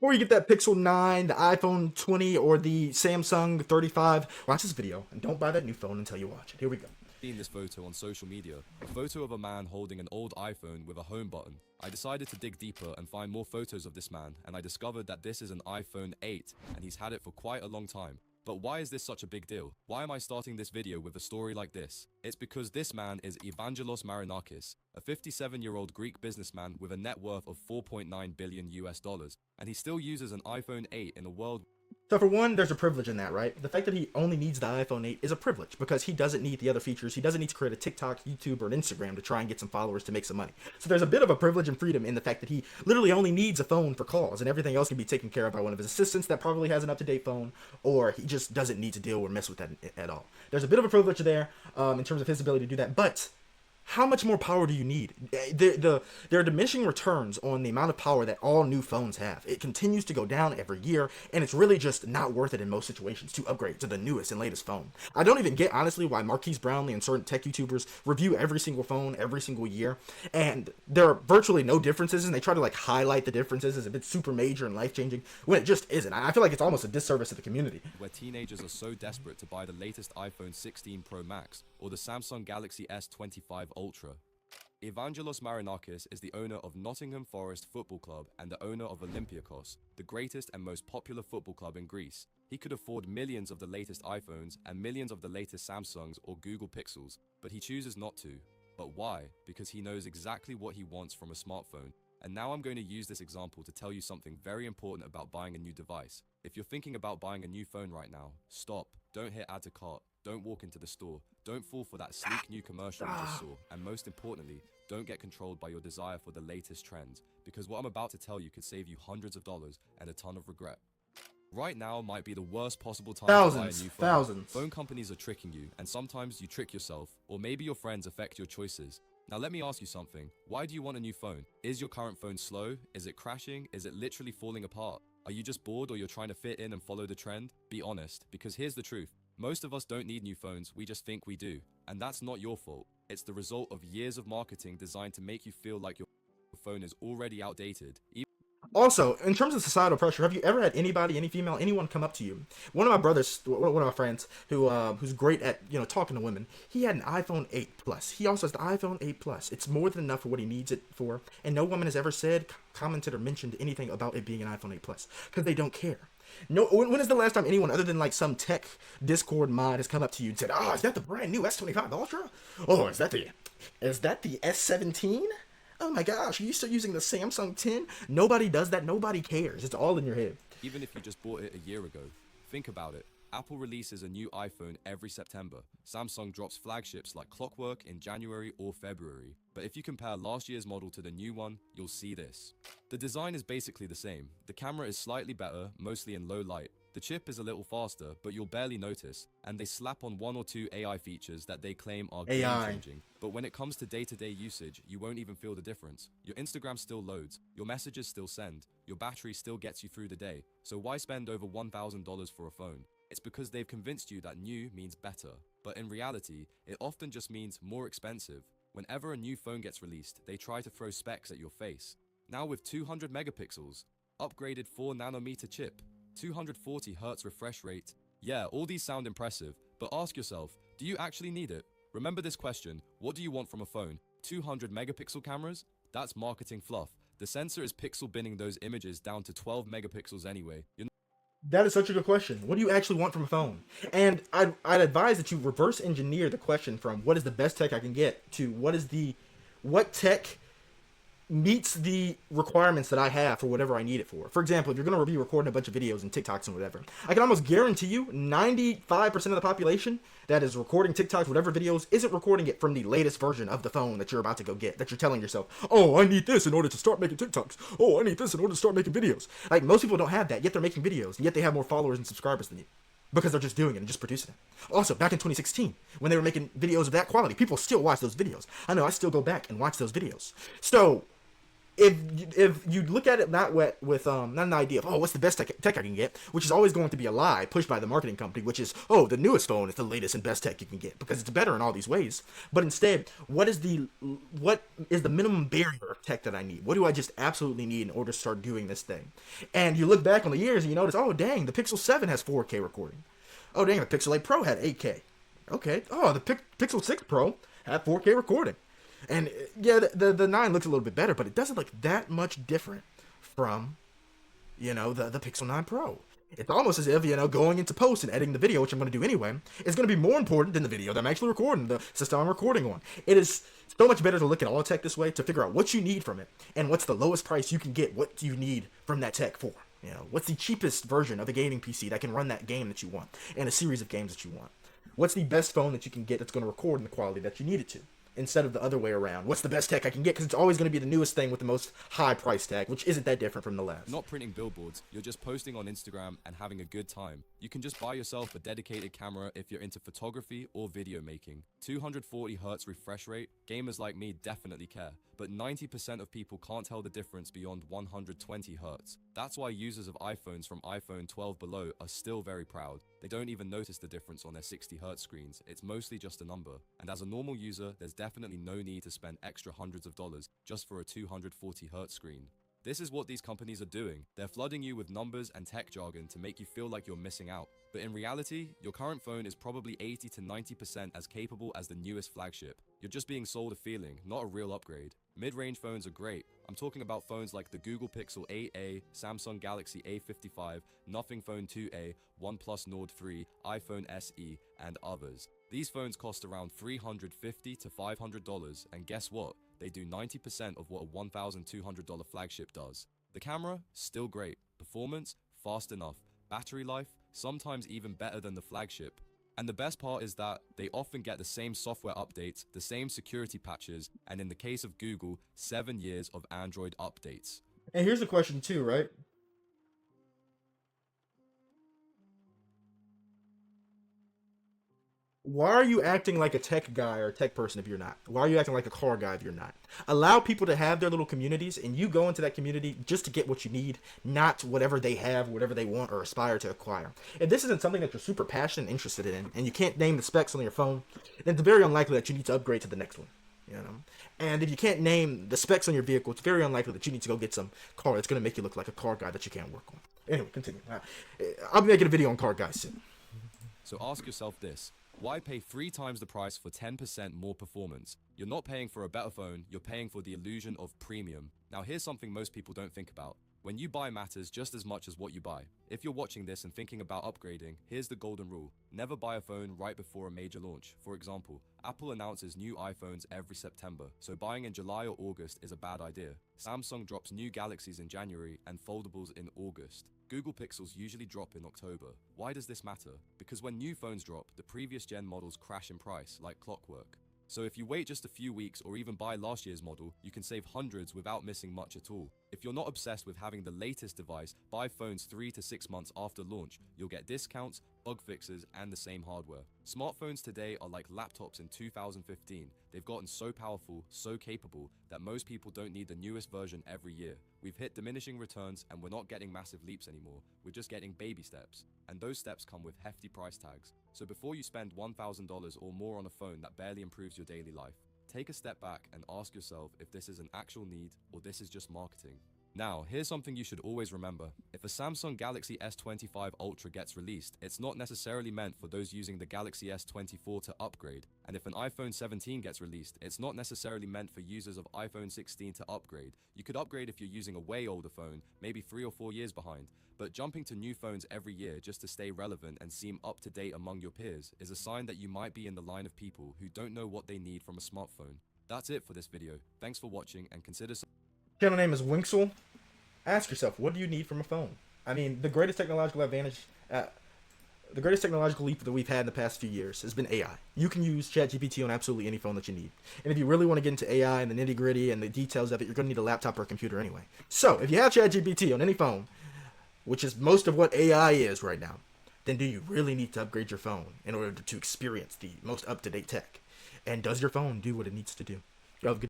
Or you get that Pixel 9, the iPhone 20, or the Samsung 35. Watch this video and don't buy that new phone until you watch it. Here we go. Seen this photo on social media, a photo of a man holding an old iPhone with a home button. I decided to dig deeper and find more photos of this man, and I discovered that this is an iPhone 8, and he's had it for quite a long time. But why is this such a big deal? Why am I starting this video with a story like this? It's because this man is Evangelos Marinakis, a 57-year-old Greek businessman with a net worth of 4.9 billion US dollars, and he still uses an iPhone 8 in a world. So for one, there's a privilege in that, right? The fact that he only needs the iPhone 8 is a privilege because he doesn't need the other features. He doesn't need to create a TikTok, YouTube, or an Instagram to try and get some followers to make some money. So there's a bit of a privilege and freedom in the fact that he literally only needs a phone for calls and everything else can be taken care of by one of his assistants that probably has an up-to-date phone, or he just doesn't need to deal or mess with that at all. There's a bit of a privilege there in terms of his ability to do that, but how much more power do you need? There are diminishing returns on the amount of power that all new phones have. It continues to go down every year, and it's really just not worth it in most situations to upgrade to the newest and latest phone. I don't even get, honestly, why Marques Brownlee and certain tech YouTubers review every single phone every single year, and there are virtually no differences, and they try to like highlight the differences as if it's super major and life-changing, when it just isn't. I feel like it's almost a disservice to the community. Where teenagers are so desperate to buy the latest iPhone 16 Pro Max or the Samsung Galaxy S25 Ultra. Evangelos Marinakis is the owner of Nottingham Forest Football Club and the owner of Olympiakos, the greatest and most popular football club in Greece. He could afford millions of the latest iPhones and millions of the latest Samsungs or Google Pixels, but he chooses not to. But why? Because he knows exactly what he wants from a smartphone. And now I'm going to use this example to tell you something very important about buying a new device. If you're thinking about buying a new phone right now, stop. Don't hit add to cart. Don't walk into the store. Don't fall for that sleek new commercial you just saw. And most importantly, don't get controlled by your desire for the latest trends, because what I'm about to tell you could save you hundreds of dollars and a ton of regret. Right now might be the worst possible time to buy a new phone. Thousands. Phone companies are tricking you, and sometimes you trick yourself, or maybe your friends affect your choices. Now let me ask you something. Why do you want a new phone? Is your current phone slow? Is it crashing? Is it literally falling apart? Are you just bored or you're trying to fit in and follow the trend? Be honest, because here's the truth. Most of us don't need new phones, we just think we do. And that's not your fault. It's the result of years of marketing designed to make you feel like your phone is already outdated. Also, in terms of societal pressure, have you ever had anybody, any female, anyone come up to you? One of my brothers, one of my friends, who's great at talking to women, he had an iPhone 8 Plus. He also has the iPhone 8 Plus. It's more than enough for what he needs it for, and no woman has ever said, commented, or mentioned anything about it being an iPhone 8 Plus because they don't care. No, when is the last time anyone other than like some tech Discord mod has come up to you and said, "Oh, is that the brand new S25 Ultra? Oh, is that the S17? Oh my gosh, are you still using the Samsung 10? Nobody does that. Nobody cares. It's all in your head." Even if you just bought it a year ago, think about it. Apple releases a new iPhone every September. Samsung drops flagships like clockwork in January or February. But if you compare last year's model to the new one, you'll see this. The design is basically the same. The camera is slightly better, mostly in low light. The chip is a little faster, but you'll barely notice, and they slap on one or two AI features that they claim are game-changing. But when it comes to day-to-day usage, you won't even feel the difference. Your Instagram still loads, your messages still send, your battery still gets you through the day. So why spend over $1,000 for a phone? It's because they've convinced you that new means better. But in reality, it often just means more expensive. Whenever a new phone gets released, they try to throw specs at your face. Now with 200 megapixels, upgraded 4nm chip, 240Hz refresh rate. Yeah, all these sound impressive, but ask yourself, do you actually need it? Remember this question, what do you want from a phone? 200 megapixel cameras? That's marketing fluff. The sensor is pixel binning those images down to 12 megapixels anyway. That is such a good question. What do you actually want from a phone? And I'd advise that you reverse engineer the question from what is the best tech I can get to what tech meets the requirements that I have for whatever I need it for. For example, if you're going to be recording a bunch of videos and TikToks and whatever, I can almost guarantee you 95% of the population that is recording TikToks, whatever videos, isn't recording it from the latest version of the phone that you're about to go get, that you're telling yourself, "Oh, I need this in order to start making TikToks. Oh, I need this in order to start making videos." Like, most people don't have that, yet they're making videos, and yet they have more followers and subscribers than you. Because they're just doing it and just producing it. Also, back in 2016, when they were making videos of that quality, people still watch those videos. I know, I still go back and watch those videos. So, if you look at it not with not an idea of, oh, what's the best tech I can get, which is always going to be a lie pushed by the marketing company, which is, oh, the newest phone is the latest and best tech you can get because it's better in all these ways. But instead, what is the minimum barrier of tech that I need? What do I just absolutely need in order to start doing this thing? And you look back on the years and you notice, oh dang, the Pixel 7 has 4K recording. Oh dang, the Pixel 8 Pro had 8K. Okay. Oh, the Pixel 6 Pro had 4K recording. And yeah, the 9 looks a little bit better, but it doesn't look that much different from, the Pixel 9 Pro. It's almost as if, going into post and editing the video, which I'm going to do anyway, is going to be more important than the video that I'm actually recording, the system I'm recording on. It is so much better to look at all tech this way, to figure out what you need from it, and what's the lowest price you can get, what do you need from that tech for. What's the cheapest version of a gaming PC that can run that game that you want, and a series of games that you want. What's the best phone that you can get that's going to record in the quality that you need it to, instead of the other way around. What's the best tech I can get? Because it's always going to be the newest thing with the most high price tag, which isn't that different from the last. Not printing billboards, you're just posting on Instagram and having a good time. You can just buy yourself a dedicated camera if you're into photography or video making. 240Hz refresh rate, gamers like me definitely care, but 90% of people can't tell the difference beyond 120Hz. That's why users of iPhones from iPhone 12 below are still very proud. They don't even notice the difference on their 60Hz screens, it's mostly just a number. And as a normal user, there's definitely no need to spend extra hundreds of dollars just for a 240Hz screen. This is what these companies are doing. They're flooding you with numbers and tech jargon to make you feel like you're missing out. But in reality, your current phone is probably 80 to 90% as capable as the newest flagship. You're just being sold a feeling, not a real upgrade. Mid-range phones are great. I'm talking about phones like the Google Pixel 8a, Samsung Galaxy A55, Nothing Phone 2a, OnePlus Nord 3, iPhone SE, and others. These phones cost around $350 to $500, and guess what? They do 90% of what a $1,200 flagship does. The camera, still great. Performance, fast enough. Battery life, sometimes even better than the flagship. And the best part is that they often get the same software updates, the same security patches, and in the case of Google, 7 years of Android updates. And here's the question too, right? Why are you acting like a tech guy or a tech person if you're not? Why are you acting like a car guy if you're not? Allow people to have their little communities, and you go into that community just to get what you need, not whatever they have, whatever they want or aspire to acquire. If this isn't something that you're super passionate and interested in, and you can't name the specs on your phone, then it's very unlikely that you need to upgrade to the next one. And if you can't name the specs on your vehicle, it's very unlikely that you need to go get some car that's going to make you look like a car guy that you can't work on. Anyway, continue. I'll be making a video on car guys soon. So ask yourself this. Why pay 3 times the price for 10% more performance? You're not paying for a better phone, you're paying for the illusion of premium. Now here's something most people don't think about. When you buy matters just as much as what you buy. If you're watching this and thinking about upgrading, here's the golden rule. Never buy a phone right before a major launch. For example, Apple announces new iPhones every September, so buying in July or August is a bad idea. Samsung drops new Galaxies in January and foldables in August. Google Pixels usually drop in October. Why does this matter? Because when new phones drop, the previous gen models crash in price, like clockwork. So if you wait just a few weeks or even buy last year's model, you can save hundreds without missing much at all. If you're not obsessed with having the latest device, buy phones 3 to 6 months after launch. You'll get discounts, bug fixes, and the same hardware. Smartphones today are like laptops in 2015. They've gotten so powerful, so capable, that most people don't need the newest version every year. We've hit diminishing returns and we're not getting massive leaps anymore. We're just getting baby steps. And those steps come with hefty price tags. So before you spend $1,000 or more on a phone that barely improves your daily life, take a step back and ask yourself if this is an actual need or this is just marketing. Now, here's something you should always remember. If a Samsung Galaxy S25 Ultra gets released, it's not necessarily meant for those using the Galaxy S24 to upgrade. And if an iPhone 17 gets released, it's not necessarily meant for users of iPhone 16 to upgrade. You could upgrade if you're using a way older phone, maybe 3 or 4 years behind. But jumping to new phones every year just to stay relevant and seem up to date among your peers is a sign that you might be in the line of people who don't know what they need from a smartphone. That's it for this video. Thanks for watching and consider... Channel name is Winksel. Ask yourself, what do you need from a phone? I mean, the greatest technological advantage, the greatest technological leap that we've had in the past few years has been AI. You can use ChatGPT on absolutely any phone that you need. And if you really want to get into AI and the nitty gritty and the details of it, you're going to need a laptop or a computer anyway. So if you have ChatGPT on any phone, which is most of what AI is right now, then do you really need to upgrade your phone in order to experience the most up-to-date tech? And does your phone do what it needs to do? You have a good